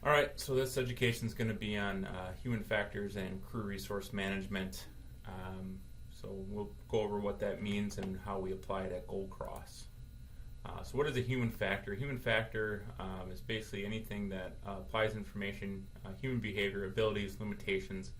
All right, so this education is going to be on human factors and crew resource management. So we'll go over what that means and how we apply it at Gold Cross. So what is a human factor? A human factor is basically anything that applies information, human behavior, abilities, limitations,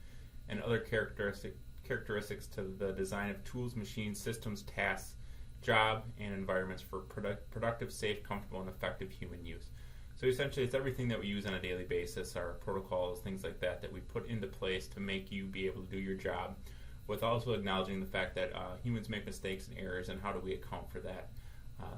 and other characteristics to the design of tools, machines, systems, tasks, job, and environments for productive, safe, comfortable, and effective human use. So essentially, it's everything that we use on a daily basis, our protocols, things like that, that we put into place to make you be able to do your job, with also acknowledging the fact that humans make mistakes and errors, and how do we account for that.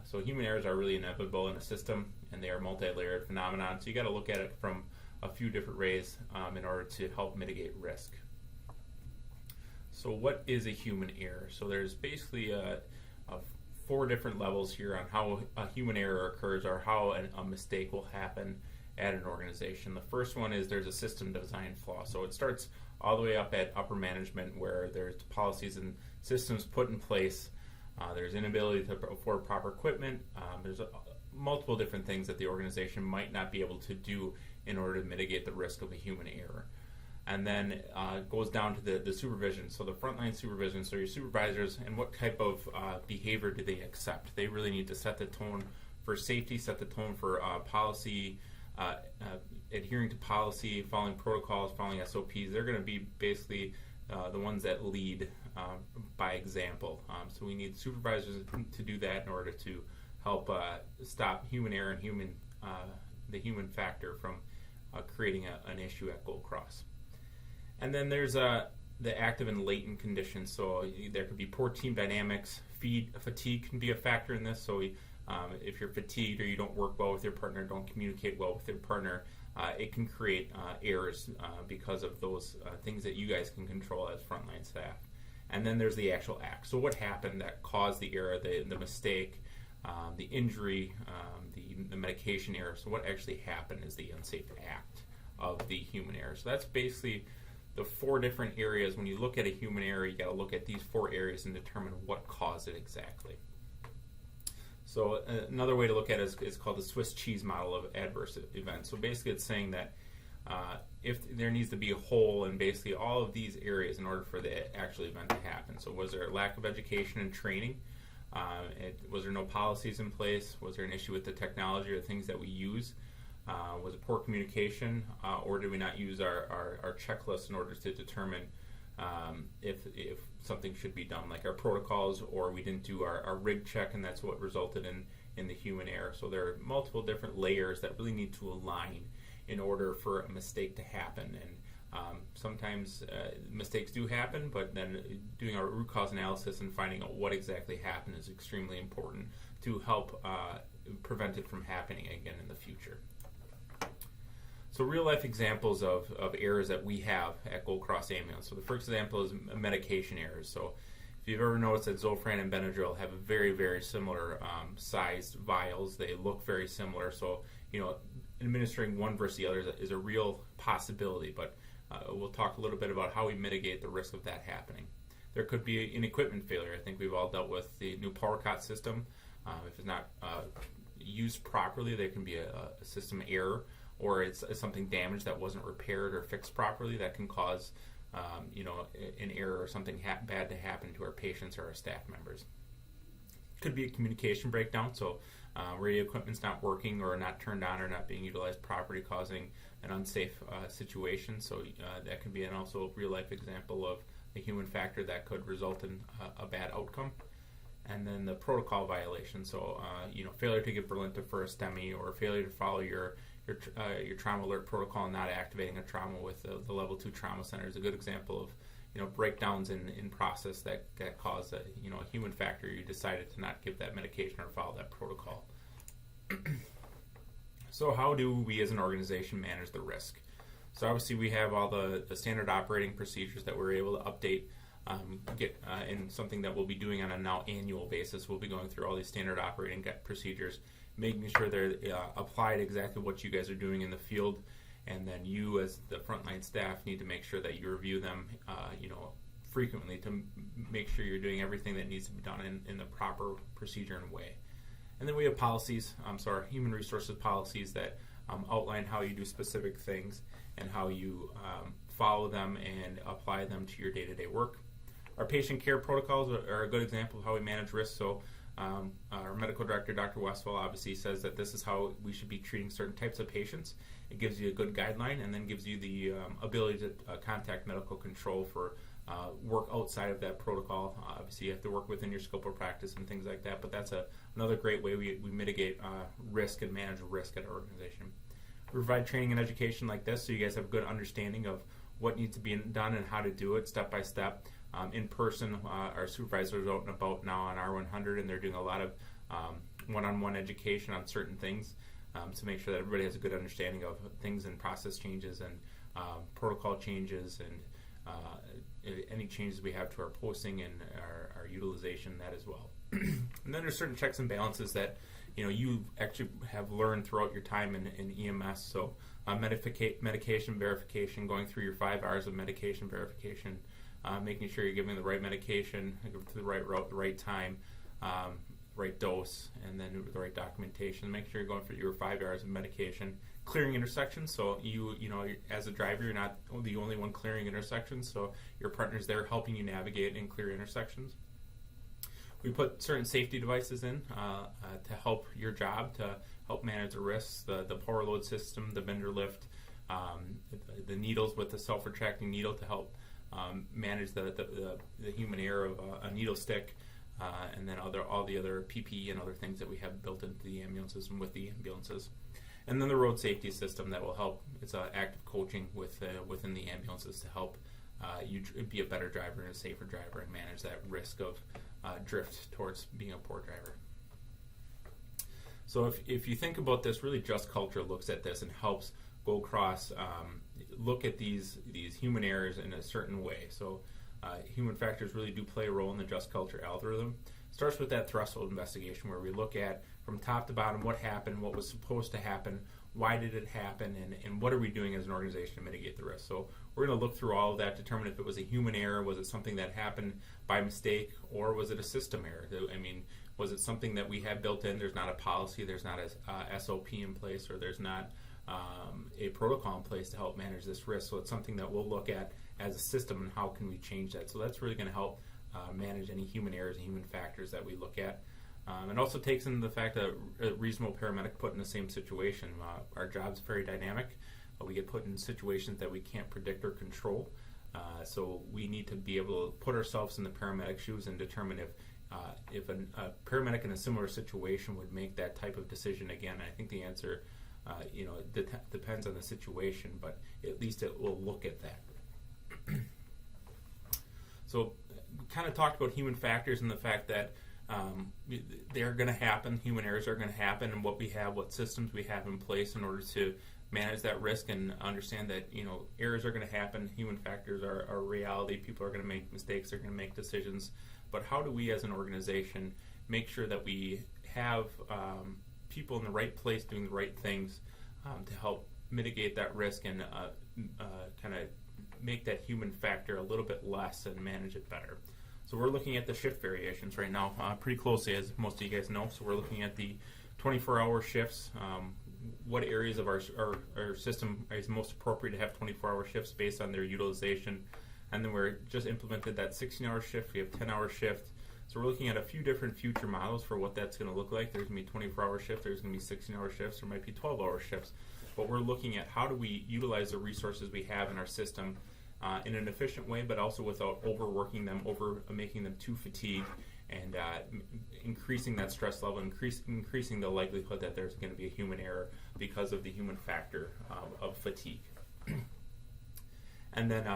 So human errors are really inevitable in a system, and they are multi-layered phenomenon. So you got to look at it from a few different ways in order to help mitigate risk. So what is a human error? So there's basically four different levels here on how a human error occurs, or how a mistake will happen at an organization. The first one is there's a system design flaw. So it starts all the way up at upper management, where there's policies and systems put in place. There's inability to afford proper equipment. There's multiple different things that the organization might not be able to do in order to mitigate the risk of a human error. And then it goes down to the supervision, so the frontline supervision, so your supervisors, and what type of behavior do they accept. They really need to set the tone for safety, set the tone for policy, adhering to policy, following protocols, following SOPs. They're going to be basically the ones that lead by example. So we need supervisors to do that in order to help stop human error and the human factor from creating an issue at Gold Cross. And then there's the active and latent conditions. So there could be poor team dynamics. Fatigue can be a factor in this. So if you're fatigued, or you don't work well with your partner, don't communicate well with your partner, it can create errors because of those things that you guys can control as frontline staff. And then there's the actual act. So what happened that caused the error, the mistake, the injury, the medication error. So what actually happened is the unsafe act of the human error. So that's basically the four different areas. When you look at a human error, you got to look at these four areas and determine what caused it exactly. So another way to look at it is called the Swiss cheese model of adverse events. So basically it's saying that if there needs to be a hole in basically all of these areas in order for the actual event to happen. So was there a lack of education and training? Was there no policies in place? Was there an issue with the technology or the things that we use? Was it poor communication, or did we not use our checklist in order to determine if something should be done, like our protocols, or we didn't do our rig check, and that's what resulted in the human error. So there are multiple different layers that really need to align in order for a mistake to happen. And sometimes mistakes do happen, but then doing our root cause analysis and finding out what exactly happened is extremely important to help prevent it from happening again in the future. So real life examples of errors that we have at Gold Cross Ambulance. So the first example is medication errors. So if you've ever noticed that Zofran and Benadryl have a very, very similar sized vials, they look very similar. So, administering one versus the other is a real possibility, but we'll talk a little bit about how we mitigate the risk of that happening. There could be an equipment failure. I think we've all dealt with the new PowerCot system. If it's not used properly, there can be a system error, or it's something damaged that wasn't repaired or fixed properly that can cause an error or something bad to happen to our patients or our staff members. Could be a communication breakdown, so radio equipment's not working or not turned on or not being utilized properly, causing an unsafe situation. So that can be also a real life example of a human factor that could result in a bad outcome. And then the protocol violation, so failure to give Brilinta for a STEMI, or failure to follow your trauma alert protocol and not activating a trauma with the level 2 trauma center is a good example of breakdowns in process that cause a human factor. You decided to not give that medication or follow that protocol. So how do we as an organization manage the risk? So obviously we have all the standard operating procedures that we're able to update, in something that we'll be doing on a now annual basis. We'll be going through all these standard operating freedom, making sure they're applied exactly what you guys are doing in the field, and then you as the frontline staff need to make sure that you review them frequently to make sure you're doing everything that needs to be done in the proper procedure and way. And then we have policies, so our human resources policies that outline how you do specific things and how you follow them and apply them to your day-to-day work. Our patient care protocols are a good example of how we manage risk. So our medical director, Dr. Westphal, obviously says that this is how we should be treating certain types of patients. It gives you a good guideline and then gives you the ability to contact medical control for work outside of that protocol. Obviously, you have to work within your scope of practice and things like that, but that's another great way we mitigate risk and manage risk at our organization. We provide training and education like this so you guys have a good understanding of what needs to be done and how to do it step by step. In person, our supervisors are out and about now on R100, and they're doing a lot of one-on-one education on certain things to make sure that everybody has a good understanding of things and process changes and protocol changes and any changes we have to our posting and our utilization, that as well. And then there's certain checks and balances that you actually have learned throughout your time in EMS. So medication verification, going through your 5 hours of medication verification, making sure you're giving the right medication to the right route, the right time, right dose, and then the right documentation. Make sure you're going for your 5 hours of medication. Clearing intersections, so you as a driver, you're not the only one clearing intersections, so your partner's there helping you navigate and clear intersections. We put certain safety devices in to help your job, to help manage the risks, the power load system, the bender lift, the needles with the self-retracting needle to help manage the human error of a needle stick, and then all the other PPE and other things that we have built into the ambulances and with the ambulances. And then the road safety system that will help. It's active coaching within the ambulances to help you be a better driver and a safer driver and manage that risk of drift towards being a poor driver. So if you think about this, really Just Culture looks at this and helps Gold Cross look at these human errors in a certain way. So human factors really do play a role in the Just Culture algorithm. It starts with that threshold investigation where we look at from top to bottom what happened, what was supposed to happen, why did it happen, and what are we doing as an organization to mitigate the risk. So we're going to look through all of that, determine if it was a human error, was it something that happened by mistake, or was it a system error? I mean, was it something that we have built in? There's not a policy, there's not a SOP in place, or there's not a protocol in place to help manage this risk. So it's something that we'll look at as a system and how can we change that. So that's really going to help manage any human errors and human factors that we look at. It also takes into the fact that a reasonable paramedic put in the same situation. Our job's very dynamic. We get put in situations that we can't predict or control. So we need to be able to put ourselves in the paramedic shoes and determine if a paramedic in a similar situation would make that type of decision again. I think the answer depends on the situation, but at least it will look at that. So we kind of talked about human factors and the fact that they're going to happen, human errors are going to happen, and what systems we have in place in order to manage that risk and understand that errors are going to happen, human factors are a reality, people are going to make mistakes, they're going to make decisions, but how do we as an organization make sure that we have people in the right place doing the right things to help mitigate that risk and kind of make that human factor a little bit less and manage it better. So we're looking at the shift variations right now pretty closely, as most of you guys know. So we're looking at the 24-hour shifts, what areas of our system is most appropriate to have 24-hour shifts based on their utilization. And then we're just implemented that 16-hour shift. We have 10-hour shift. So we're looking at a few different future models for what that's going to look like. There's going to be 24-hour shifts. There's going to be 16-hour shifts. There might be 12-hour shifts. But we're looking at how do we utilize the resources we have in our system in an efficient way, but also without overworking them, making them too fatigued, and increasing that stress level, increasing the likelihood that there's going to be a human error because of the human factor of fatigue. And then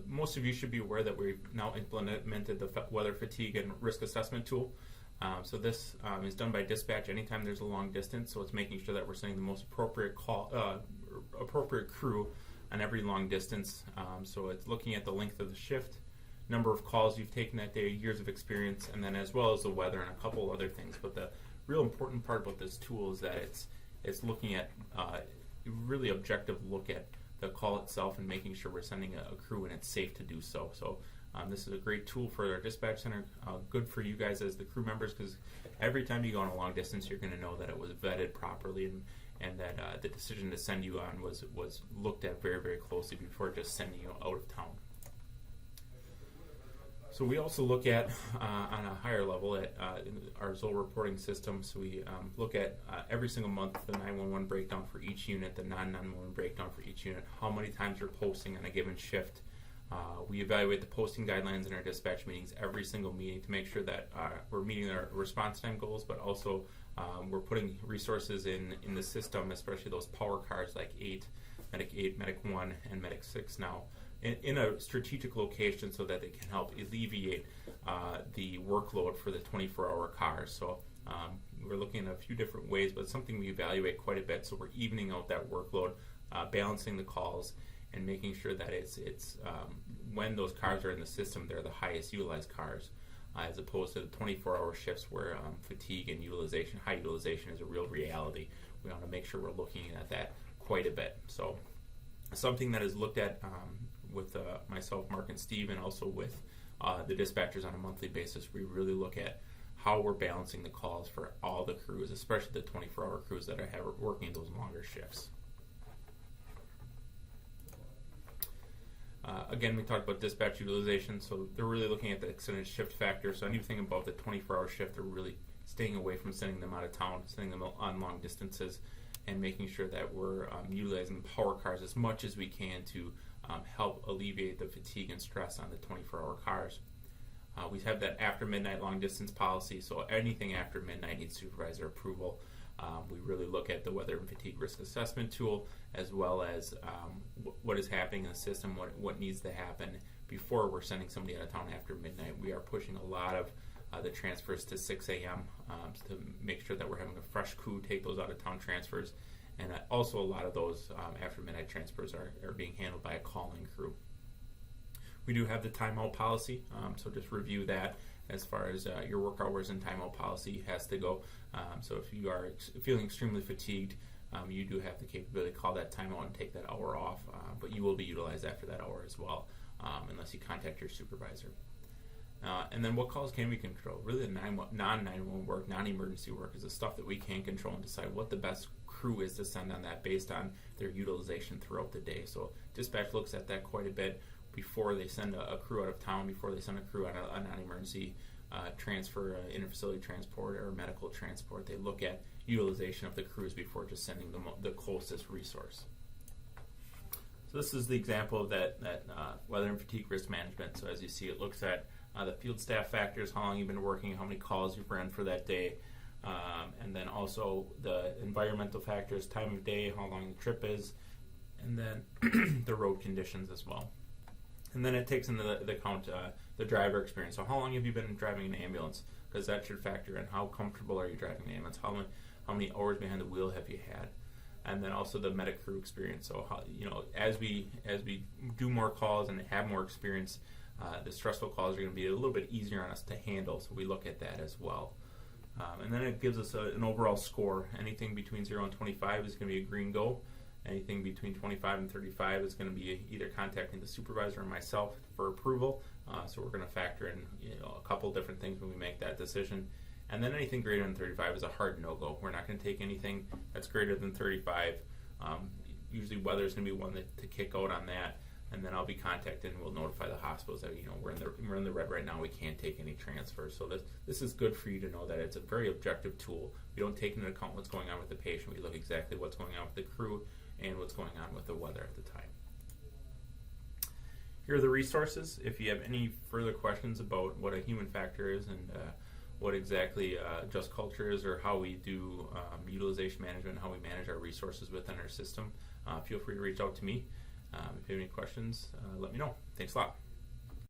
most of you should be aware that we've now implemented the weather fatigue and risk assessment tool. So this is done by dispatch anytime there's a long distance, so it's making sure that we're sending the most appropriate appropriate crew on every long distance. So it's looking at the length of the shift, number of calls you've taken that day, years of experience, and then as well as the weather and a couple other things. But the real important part about this tool is that it's looking at really objective look at the call itself and making sure we're sending a crew and it's safe to do so. So this is a great tool for our dispatch center, good for you guys as the crew members, because every time you go on a long distance, you're going to know that it was vetted properly and that the decision to send you on was looked at very, very closely before just sending you out of town. So we also look at, on a higher level, at our Zoll reporting system. So we look at every single month the 911 breakdown for each unit, the non-911 breakdown for each unit, how many times you're posting on a given shift. We evaluate the posting guidelines in our dispatch meetings every single meeting to make sure that we're meeting our response time goals, but also we're putting resources in the system, especially those power cars like Medic 8, Medic 1, and Medic 6 now, in a strategic location so that they can help alleviate the workload for the 24-hour cars. So we're looking at a few different ways, but it's something we evaluate quite a bit. So we're evening out that workload, balancing the calls, and making sure that it's when those cars are in the system, they're the highest utilized cars, as opposed to the 24-hour shifts where fatigue and high utilization is a real reality. We want to make sure we're looking at that quite a bit. So something that is looked at with myself, Mark, and Steve, and also with the dispatchers on a monthly basis. We really look at how we're balancing the calls for all the crews, especially the 24-hour crews that are working those longer shifts. Again, we talked about dispatch utilization, so they're really looking at the extended shift factor. So anything about the 24-hour shift, they're really staying away from sending them out of town, sending them on long distances, and making sure that we're utilizing the power cars as much as we can to help alleviate the fatigue and stress on the 24-hour cars. We have that after midnight long distance policy, so anything after midnight needs supervisor approval. We really look at the weather and fatigue risk assessment tool, as well as what is happening in the system, what needs to happen before we're sending somebody out of town after midnight. We are pushing a lot of the transfers to 6 a.m. To make sure that we're having a fresh crew take those out of town transfers, and also a lot of those after midnight transfers are being handled by a call-in crew. We do have the timeout policy, so just review that as far as your work hours and timeout policy has to go. So if you are feeling extremely fatigued, you do have the capability to call that timeout and take that hour off, but you will be utilized after that hour as well, unless you contact your supervisor. And then what calls can we control? Really the non-911 work, non-emergency work is the stuff that we can control and decide what the best crew is to send on that based on their utilization throughout the day. So dispatch looks at that quite a bit before they send a crew out of town, before they send a crew on a non-emergency transfer, interfacility transport, or medical transport. They look at utilization of the crews before just sending them the closest resource. So this is the example of that weather and fatigue risk management. So as you see, it looks at the field staff factors, how long you've been working, how many calls you've ran for that day, and then also the environmental factors, time of day, how long the trip is, and then the road conditions as well. And then it takes into the account the driver experience. So how long have you been driving an ambulance? Because that should factor in how comfortable are you driving the ambulance, how many hours behind the wheel have you had, and then also the medic crew experience. So how, as we do more calls and have more experience, the stressful calls are going to be a little bit easier on us to handle. So we look at that as well. And then it gives us an overall score. Anything between 0 and 25 is going to be a green go. Anything between 25 and 35 is going to be either contacting the supervisor or myself for approval. So we're going to factor in a couple different things when we make that decision. And then anything greater than 35 is a hard no-go. We're not going to take anything that's greater than 35. Usually weather is going to be one to kick out on that. And then I'll be contacted and we'll notify the hospitals that we're in the red right now. We can't take any transfers. So this is good for you to know that it's a very objective tool. We don't take into account what's going on with the patient. We look exactly what's going on with the crew and what's going on with the weather at the time. Here are the resources. If you have any further questions about what a human factor is and what exactly Just Culture is, or how we do utilization management, how we manage our resources within our system, feel free to reach out to me. If you have any questions, let me know. Thanks a lot.